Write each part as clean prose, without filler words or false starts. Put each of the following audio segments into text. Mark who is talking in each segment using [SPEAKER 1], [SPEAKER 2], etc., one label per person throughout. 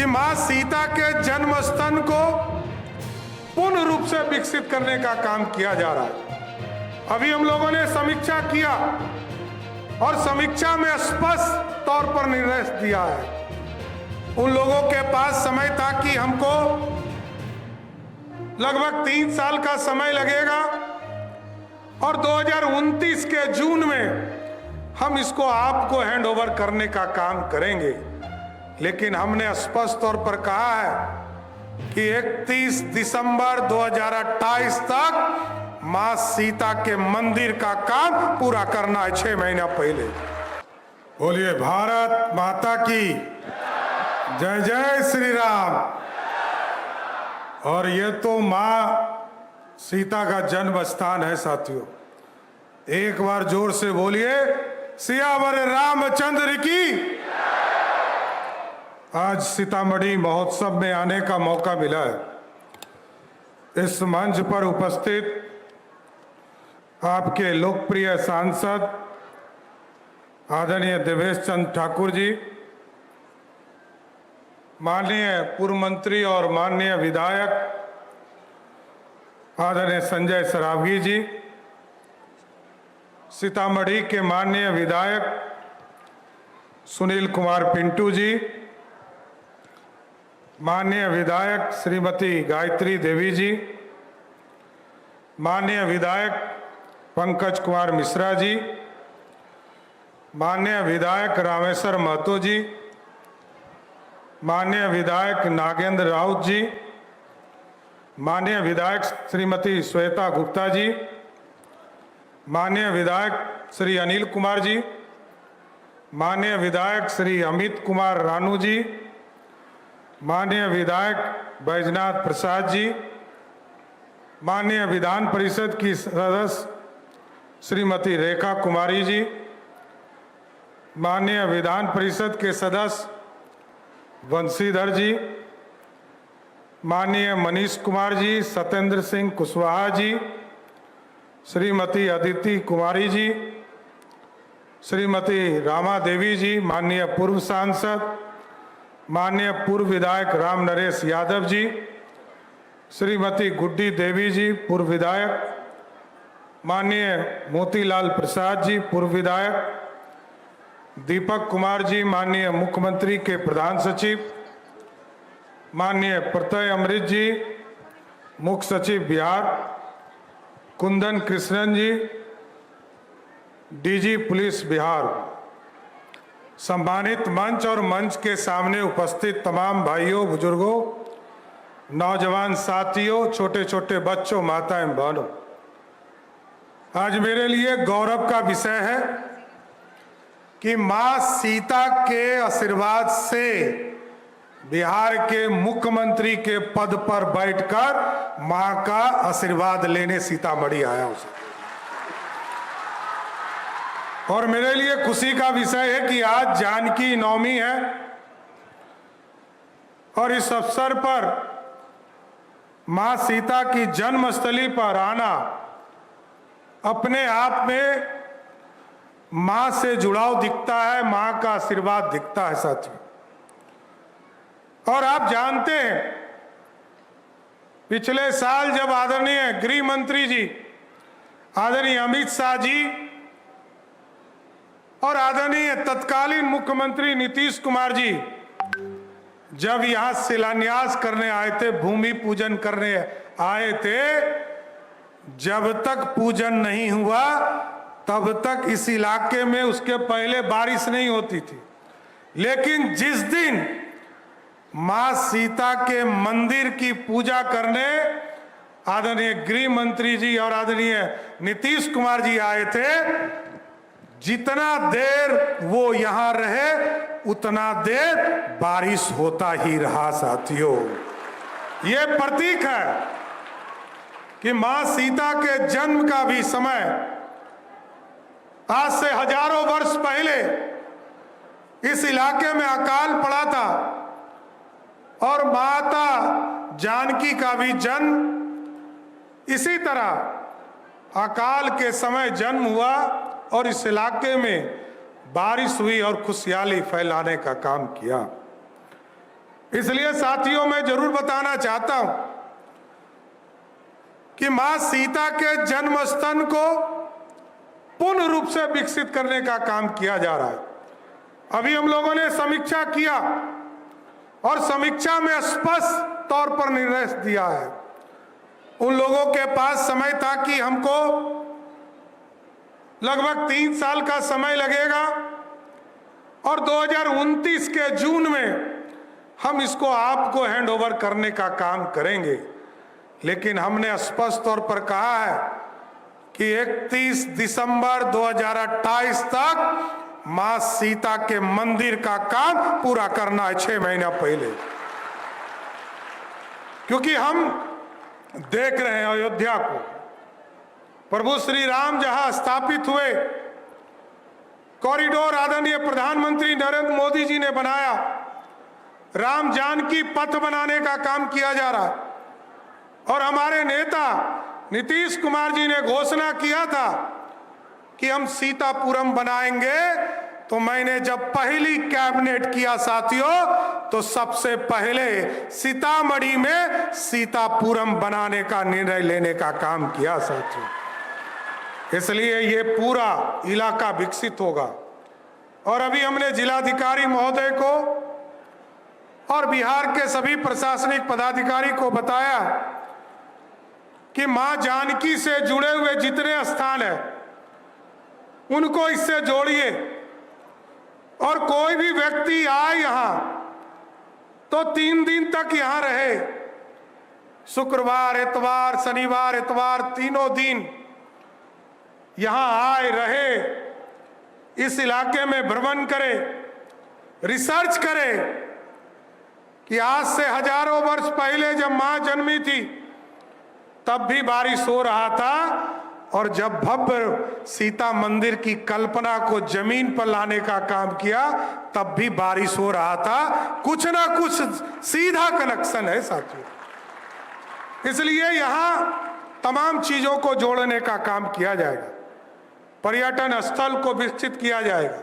[SPEAKER 1] कि मां सीता के जन्म स्थल को पूर्ण रूप से विकसित करने का काम किया जा रहा है। अभी हम लोगों ने समीक्षा किया और समीक्षा में स्पष्ट तौर पर निर्देश दिया है। उन लोगों के पास समय था कि हमको लगभग 3 साल का समय लगेगा और 2029 के जून में हम इसको आपको हैंड ओवर करने का काम करेंगे। लेकिन हमने स्पष्ट तौर पर कहा है कि 31 दिसंबर 2028 तक मां सीता के मंदिर का काम पूरा करना है, 6 महीना पहले। बोलिए भारत माता की जय, जय श्री राम। और ये तो मां सीता का जन्म स्थान है साथियों। एक बार जोर से बोलिए सियावर रामचंद्र की। आज सीतामढ़ी महोत्सव में आने का मौका मिला है। इस मंच पर उपस्थित आपके लोकप्रिय सांसद आदरणीय देवेश चंद्र ठाकुर जी, माननीय पूर्व मंत्री और माननीय विधायक आदरणीय संजय सरावगी जी, सीतामढ़ी के माननीय विधायक सुनील कुमार पिंटू जी, माननीय विधायक श्रीमती गायत्री देवी जी, माननीय विधायक पंकज कुमार मिश्रा जी, माननीय विधायक रामेश्वर महतो जी, माननीय विधायक नागेंद्र राउत जी, माननीय विधायक श्रीमती श्वेता गुप्ता जी, माननीय विधायक श्री अनिल कुमार जी, माननीय विधायक श्री अमित कुमार रानू जी, माननीय विधायक बैजनाथ प्रसाद जी, माननीय विधान परिषद की सदस्य श्रीमती रेखा कुमारी जी, माननीय विधान परिषद के सदस्य बंशीधर जी, माननीय मनीष कुमार जी, सत्येंद्र सिंह कुशवाहा जी, श्रीमती अदिति कुमारी जी, श्रीमती रामा देवी जी, माननीय पूर्व सांसद माननीय पूर्व विधायक राम नरेश यादव जी, श्रीमती गुड्डी देवी जी पूर्व विधायक, माननीय मोतीलाल प्रसाद जी पूर्व विधायक, दीपक कुमार जी माननीय मुख्यमंत्री के प्रधान सचिव, माननीय प्रत्यय अमृत जी मुख्य सचिव बिहार, कुंदन कृष्णन जी डीजी पुलिस बिहार, सम्मानित मंच और मंच के सामने उपस्थित तमाम भाइयों बुजुर्गों, नौजवान साथियों, छोटे छोटे बच्चों, माताएं बहनों, आज मेरे लिए गौरव का विषय है कि मां सीता के आशीर्वाद से बिहार के मुख्यमंत्री के पद पर बैठकर मां का आशीर्वाद लेने सीतामढ़ी आया हूं। और मेरे लिए खुशी का विषय है कि आज जानकी नवमी है और इस अवसर पर मां सीता की जन्मस्थली पर आना अपने आप में मां से जुड़ाव दिखता है, मां का आशीर्वाद दिखता है साथियों। और आप जानते हैं पिछले साल जब आदरणीय गृह मंत्री जी आदरणीय अमित शाह जी और आदरणीय तत्कालीन मुख्यमंत्री नीतीश कुमार जी जब यहां शिलान्यास करने आए थे, भूमि पूजन करने आए थे, जब तक पूजन नहीं हुआ तब तक इस इलाके में उसके पहले बारिश नहीं होती थी। लेकिन जिस दिन मां सीता के मंदिर की पूजा करने आदरणीय गृह मंत्री जी और आदरणीय नीतीश कुमार जी आए थे, जितना देर वो यहां रहे उतना देर बारिश होता ही रहा साथियों। ये प्रतीक है कि मां सीता के जन्म का भी समय आज से हजारों वर्ष पहले इस इलाके में अकाल पड़ा था और माता जानकी का भी जन्म इसी तरह अकाल के समय जन्म हुआ और इस इलाके में बारिश हुई और खुशहाली फैलाने का काम किया। इसलिए साथियों मैं जरूर बताना चाहता हूं कि मां सीता के जन्म स्थान को पूर्ण रूप से विकसित करने का काम किया जा रहा है। अभी हम लोगों ने समीक्षा किया और समीक्षा में स्पष्ट तौर पर निर्णय दिया है। उन लोगों के पास समय था कि हमको लगभग 3 साल का समय लगेगा और 2029 के जून में हम इसको आपको हैंडओवर करने का काम करेंगे। लेकिन हमने स्पष्ट तौर पर कहा है कि 31 दिसंबर 2028 तक मां सीता के मंदिर का काम पूरा करना है, 6 महीना पहले। क्योंकि हम देख रहे हैं अयोध्या को, प्रभु श्री राम जहां स्थापित हुए, कॉरिडोर आदरणीय प्रधानमंत्री नरेंद्र मोदी जी ने बनाया, राम जानकी पथ बनाने का काम किया जा रहा है। और हमारे नेता नीतीश कुमार जी ने घोषणा किया था कि हम सीतापुरम बनाएंगे। तो मैंने जब पहली कैबिनेट किया साथियों, तो सबसे पहले सीतामढ़ी में सीतापुरम बनाने का निर्णय लेने का काम किया साथियों। इसलिए ये पूरा इलाका विकसित होगा। और अभी हमने जिलाधिकारी महोदय को और बिहार के सभी प्रशासनिक पदाधिकारी को बताया कि मां जानकी से जुड़े हुए जितने स्थान हैं उनको इससे जोड़िए, और कोई भी व्यक्ति आए यहां तो 3 दिन तक यहां रहे। शुक्रवार, इतवार, शनिवार, इतवार, तीनों दिन यहां आए, रहे, इस इलाके में भ्रमण करे, रिसर्च करे कि आज से हजारों वर्ष पहले जब मां जन्मी थी तब भी बारिश हो रहा था, और जब भव्य सीता मंदिर की कल्पना को जमीन पर लाने का काम किया तब भी बारिश हो रहा था। कुछ ना कुछ सीधा कनेक्शन है साथियों। इसलिए यहां तमाम चीजों को जोड़ने का काम किया जाएगा। पर्यटन स्थल को विकसित किया जाएगा,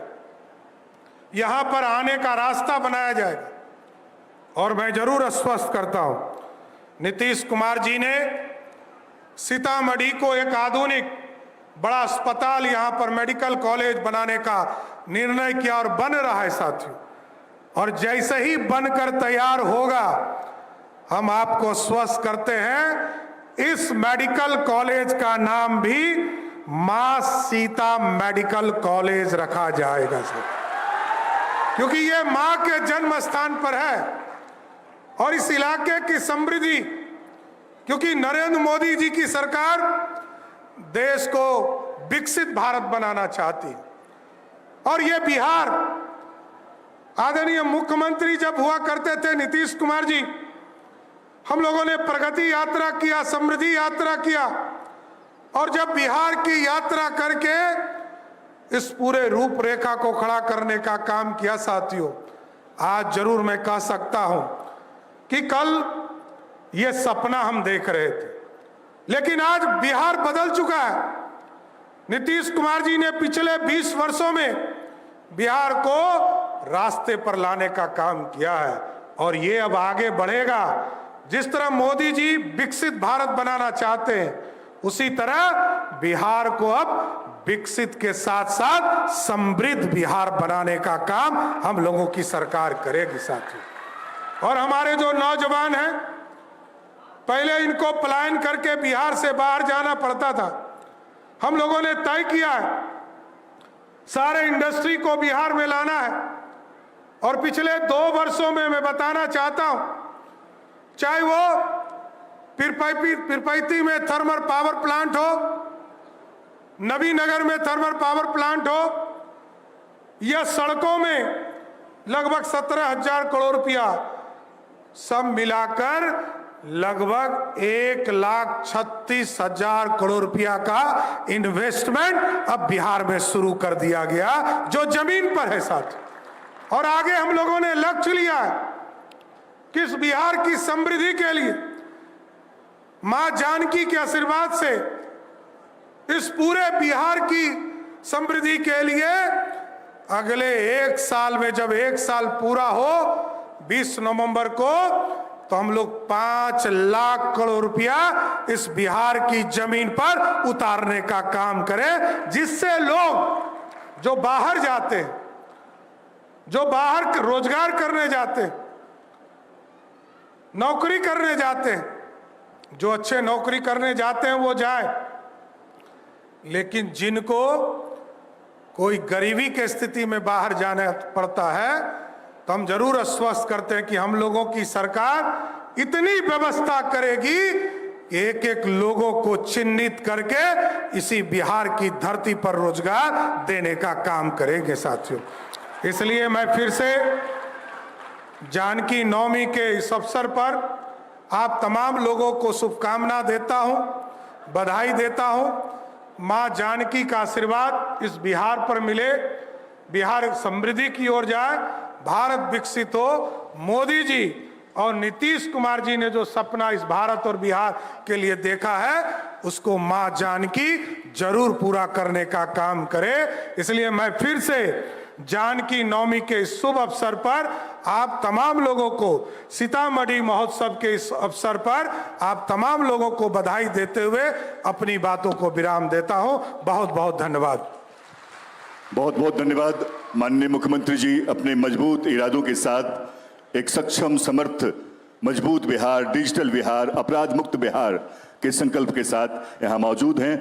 [SPEAKER 1] यहां पर आने का रास्ता बनाया जाएगा। और मैं जरूर आश्वस्त करता हूं, नीतीश कुमार जी ने सीतामढ़ी को एक आधुनिक बड़ा अस्पताल, यहां पर मेडिकल कॉलेज बनाने का निर्णय किया और बन रहा है साथियों। और जैसे ही बनकर तैयार होगा, हम आपको स्वस्थ करते हैं, इस मेडिकल कॉलेज का नाम भी मां सीता मेडिकल कॉलेज रखा जाएगा सर, क्योंकि ये मां के जन्म स्थान पर है। और इस इलाके की समृद्धि, क्योंकि नरेंद्र मोदी जी की सरकार देश को विकसित भारत बनाना चाहती, और ये बिहार आदरणीय मुख्यमंत्री जब हुआ करते थे नीतीश कुमार जी, हम लोगों ने प्रगति यात्रा किया, समृद्धि यात्रा किया, और जब बिहार की यात्रा करके इस पूरे रूपरेखा को खड़ा करने का काम किया साथियों, आज जरूर मैं कह सकता हूं कि कल ये सपना हम देख रहे थे, लेकिन आज बिहार बदल चुका है। नीतीश कुमार जी ने पिछले 20 वर्षों में बिहार को रास्ते पर लाने का काम किया है, और ये अब आगे बढ़ेगा। जिस तरह मोदी जी विकसित भारत बनाना चाहते हैं, उसी तरह बिहार को अब विकसित के साथ साथ समृद्ध बिहार बनाने का काम हम लोगों की सरकार करेगी साथियों। और हमारे जो नौजवान हैं, पहले इनको पलायन करके बिहार से बाहर जाना पड़ता था, हम लोगों ने तय किया है सारे इंडस्ट्री को बिहार में लाना है। और पिछले 2 वर्षों में मैं बताना चाहता हूं, चाहे वो पीरपैती में थर्मल पावर प्लांट हो, नबीनगर में थर्मल पावर प्लांट हो, या सड़कों में लगभग 17,000 करोड़ रुपया, सब मिलाकर लगभग 1,36,000 करोड़ रुपया का इन्वेस्टमेंट अब बिहार में शुरू कर दिया गया, जो जमीन पर है साथ। और आगे हम लोगों ने लक्ष्य लिया है कि इस बिहार की समृद्धि के लिए मां जानकी के आशीर्वाद से इस पूरे बिहार की समृद्धि के लिए अगले 1 साल में, जब 1 साल पूरा हो, 20 नवंबर को, तो हम लोग 5 लाख करोड़ रुपया इस बिहार की जमीन पर उतारने का काम करें, जिससे लोग जो बाहर जाते, जो बाहर रोजगार करने जाते, नौकरी करने जाते, जो अच्छे नौकरी करने जाते हैं वो जाए, लेकिन जिनको कोई गरीबी की स्थिति में बाहर जाना पड़ता है, तो हम जरूर आश्वस्त करते हैं कि हम लोगों की सरकार इतनी व्यवस्था करेगी कि एक एक लोगों को चिन्हित करके इसी बिहार की धरती पर रोजगार देने का काम करेंगे साथियों। इसलिए मैं फिर से जानकी नवमी के इस अवसर पर आप तमाम लोगों को शुभकामना देता हूं, बधाई देता हूं। मां जानकी का आशीर्वाद इस बिहार पर मिले, बिहार समृद्धि की ओर जाए, भारत विकसित हो। मोदी जी और नीतीश कुमार जी ने जो सपना इस भारत और बिहार के लिए देखा है, उसको मां जानकी जरूर पूरा करने का काम करे। इसलिए मैं फिर से जानकी नवमी के इस शुभ अवसर पर आप तमाम लोगों को, सीतामढ़ी महोत्सव के इस अवसर पर आप तमाम लोगों को बधाई देते हुए अपनी बातों को विराम देता हूं। बहुत बहुत धन्यवाद।
[SPEAKER 2] बहुत बहुत धन्यवाद। माननीय मुख्यमंत्री जी अपने मजबूत इरादों के साथ एक सक्षम, समर्थ, मजबूत बिहार, डिजिटल बिहार, अपराध मुक्त बिहार के संकल्प के साथ यहां मौजूद हैं।